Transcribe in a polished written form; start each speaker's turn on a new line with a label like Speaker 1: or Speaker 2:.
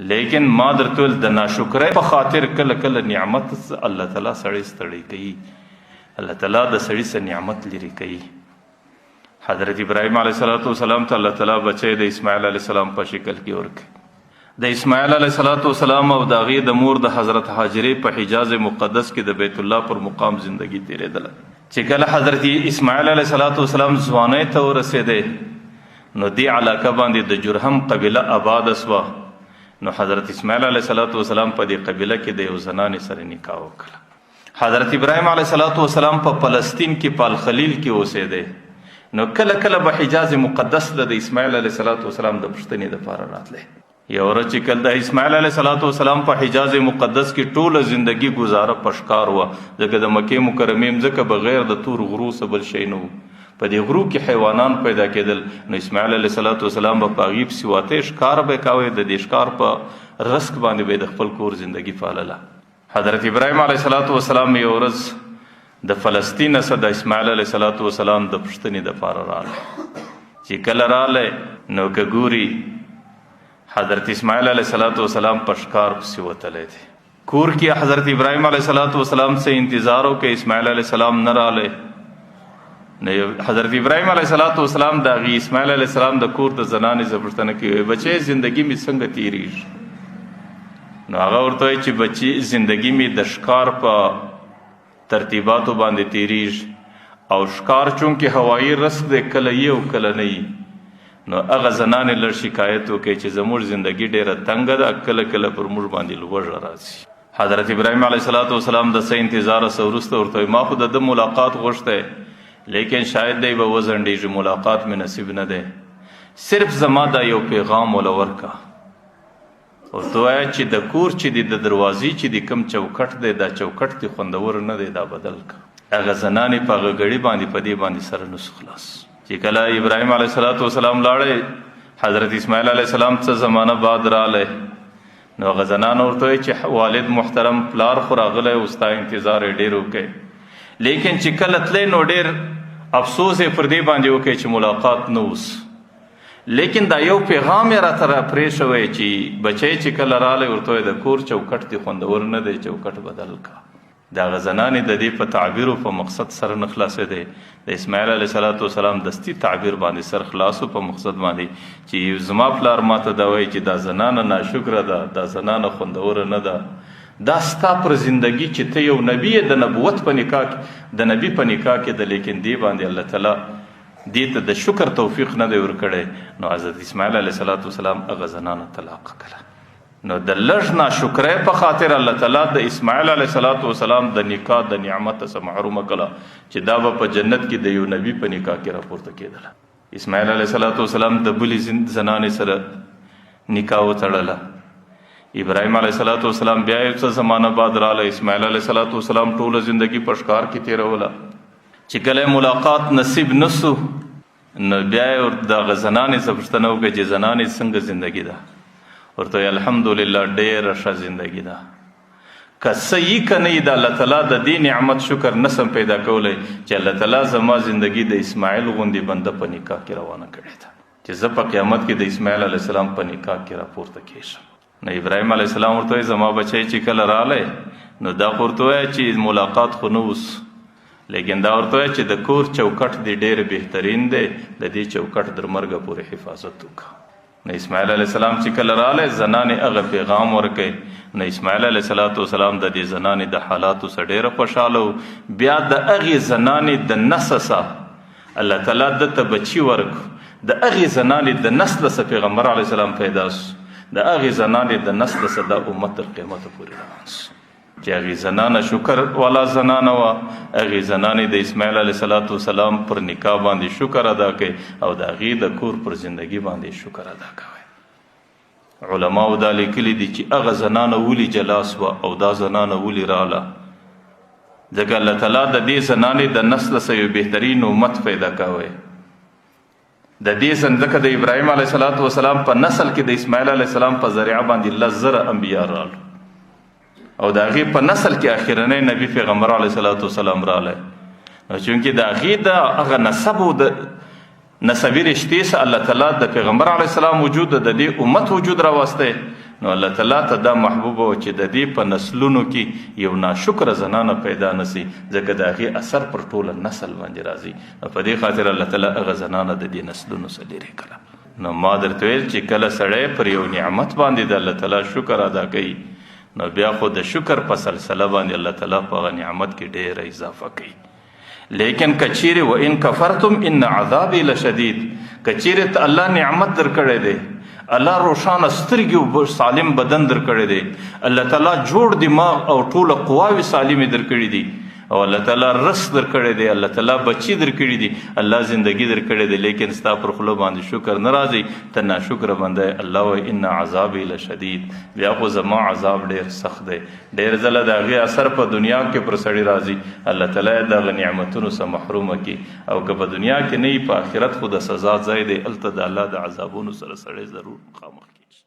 Speaker 1: لیکن ما درته ویل د ناشکرۍ په خاطر کله کله نعمت الله تعالی سړی ستړی کوي، الله تعالی د سړي څخه نعمت لري کوي. حضرت ابراهیم علیه السلام ته الله تعالی بچی د اسماعیل علیه السلام په شکل کې ورکړي. د اسماعیل علیه السلام او د هغې د مور د حضرت هاجرې په حجاز مقدس کې د بیت الله پر مقام زندگی تیرېدله. چې کله حضرت اسماعیل علیه السلام ځوانۍ ته ورسېدی نو دې علاقه باندې د جرهم قبیله آباد سوه. نو حضرت اسماعیل علیه السلام په دې قبیله کې د یو زنانې سره نکاح وکړه. حضرت ابراهیم علیه السلام په فلسطین کې په الخلیل کې اوسېدی. نو کله کله به حجاز مقدس د اسماعیل علیه السلام د پوښتنې دپاره راتلی. یو ورځ چې کله د اسماعیل علیه السلام په حجاز مقدس کې ټوله زندگی گزاره په ښکار وه، ځکه د مکې مکرمې مځکه بغیر د تور غرو څه بل شی نه و. په دې غرو کې حیوانان پیدا کېدل. نو اسماعیل علیه السلام به په هغې پسې واته ښکار به یې کوی، د دې ښکار په رزق باندې به یې د خپل کور زندگی پالله. حضرت ابراهیم علیه السلام یو ورځ د فلسطین څخه د اسماعیل علیه السلام د پوښتنې دپاره راغلی. چې کله راغلی نو که ګوري حضرت اسماعیل علیه السلام په ښکار پسې وتلی دی. کور کې حضرت ابراهیم علیه السلام څه انتظار وکړي، اسماعیل علیه السلام نه راغلی. نو حضرت ابراهیم علیه السلام د هغې اسماعیل علیه السلام د کور د زنانې څه پوښتنه کوي، بچی زندگی مې څنګه تېرېږي؟ نو هغه ورته وایي چې بچي زندگی مې د ښکار په ترتیباتو باندې تېرېږي، او ښکار چونکې هوایي رزق دی، کله یي او کله نه یي. نو هغه زنانې لږ شکایت وکړي چې زموږ زندگی ډېره تنګه ده، کله کله پر موږ باندې لوږه راځي. حضرت ابراهیم علیه السلام د څه انتظاره څه وروسته ورته وایي ما خو د ده ملاقات غوښتی، لیکن شاید دی به وځنډېږي، ملاقات مې نصیب نه دی. صرف زما دا یو پیغام وله ورکه، ورته ووایه چې د کور چې دی د دروازې چې دی کوم چوکټ دی دا چوکټ دی خوندور نه دی، دا بدل که. هغه زنانې په هغه ګړي باندې په دې باندې سره نسو خلاص. چې کله ابراهیم علیه السلام لاړی، حضرت اسماعیل علیه السلام څه زمانه بعد راغلی. نو هغه زنانه ورته وایي چې والد محترم پلار خو راغلی او ستا انتظار یې ډېر وکړی، لیکن چې کله تلی نو ډېر افسوس یې پر دې باندې وکړی چې ملاقات نه اوس. لیکن دا یو پیغام یې راته راپرې شوی چې بچی چې کله راغلی ورته وایي د کور چوکټ دی خوندور نه دی، چوکټ بدل که. د هغه زنانې د دې په تعبیر او په مقصد سره نه خلاصېدی. د اسماعیل علیه السلام دستي تعبیر باندې سر خلاصو په مقصد باندې چې زما پلار ماته دا وایي چې دا زنانه ناشکره ده، دا زنانه خوندوره نه ده، دا ستا پر زندگی چې ته یو نبی د نبوت په نکاح کې د نبی په نکاح کې د، لیکن دې باندې الله تعالی دې ته د شکر توفیق نه دی ورکړی. نو حضرت اسماعیل علیه السلام هغه زنانه طلاق کړه. نو د لږ ناشکرۍ په خاطر الله تعالی د اسماعیل علیه السلام د نکاح د نعمت څخه محرومه کړه چې دا به په جنت کې د یو نبی په نکاح کې راپورته کېدله. اسماعیل علیه السلام د بلې زنانې سره نکاح وتړله. ابراهیم علیه السلام بیا یو څه زمانه بعد راغلی. اسماعیل علیه السلام ټوله زندگی په ښکار کې تېروله. چې کله ملاقات نصیب نسو نو بیا یې د هغه زنانې څه پوښتنه وکړه چې زنانې څنګه زندگی ده؟ ورته وایي الحمدلله ډېره ښه زندگی ده. که څه یي که نه یي د الله تعالی د دې نعمت شکر نسم پیدا کولی چې الله تعالی زما زندگی د اسماعیل غوندې بنده په نکاح کې روانه کړې ده چې زه په قیامت کې د اسماعیل علیه السلام په نکاح کې راپورته کېږم. نو ابراهیم علیه السلام ورته وایي زما بچی چې کله راغلی نو دا خو ورته وایه چې ملاقات خو نه اوس، لیکن دا ورته وایه چې د کور چوکټ دی ډېر بهترین دی، د دې چوکټ در مرګه پورې حفاظت وکړه. نو اسماعیل علیه السلام چې کله راغلی زنانې هغه پیغام ورکوي. نو اسماعیل علیه السلام د دې زنانې د حالاتو څخه ډېره خوشحاله و. بیا د هغې زنانې د نسل څخه الله تعالی ده ته بچي ورکړو. د هغې زنانې د نسل څخه پیغمبر علیه السلام پیدا سو. د هغې زنانې د نسل څخه دا امت تر قیامته پورې روان سو چې هغې زنانه شکر والا زنانه وه. هغې زنانې د اسماعیل علیه السلام پر نکاح باندې شکر ادا کوي او د هغې د کور پر زندگی باندې شکر ادا کوي. علماو دا لیکلي دي چې هغه زنانه ولې جلا سوه او دا زنانه ولې راغله، ځکه الله تعالی د دې زنانې د نسل څخه یو بهترین امت پیدا کوی. د دې ځکه د ابراهیم علیه السلام په نسل کې د اسماعیل علیه السلام په ذریعه باندې 10,000 انبیا راغلو او د هغې په نسل کې اخرنی نبی پیغمبر علیه السلام راغلی. نو چونکې د هغې د هغه نسب او د نسبي رشتې څخه الله تعالی د پیغمبر علیه السلام وجود د دې امت وجود راوستی. نو الله تعالی ته دا محبوب و چې د دې په نسلونو کې یو ناشکره زنانه پیدا نسی ځکه د هغې اثر پر ټوله نسل باندې راځي. په دې خاطر الله تعالی هغه زنانه د دې نسلونو څخه لرې کړه. نو ما درته ویل چې کله سړی پر یو نعمت باندې د الله تعالی شکر ادا کوي نو بیا خو د شکر په سلسله باندې الله تعالی په هغه نعمت کې ډېره اضافه کوي. لیکن کچیرې و ان کفرتم ان عذابی لشدید، کچیرې ته الله نعمت درکړی دی، الله روښانه سترګې او سالم بدن درکړی دی، الله تعالی جوړ دماغ او ټوله قواوې سالمې درکړي دي، او الله تعالی رس درکړی دی، الله تعالی بچي درکړي دي، الله زندگی درکړی دی، لیکن ستا پر خوله باندې شکر نه راځي، ته ناشکره بنده. الله وایي ان عذابی لشدید، بیا خو زما عذاب ډېر سخت دی. ډېر ځله د هغې اثر په دنیا کې پر سړي راځي، الله تعالی د هغه نعمتونو څخه محرومه کړي، او که په دنیا کې نه وي په آخرت خو د سزا ځای دی، هلته د الله د عذابونو سره سړی ضرور مخامخ کېږي.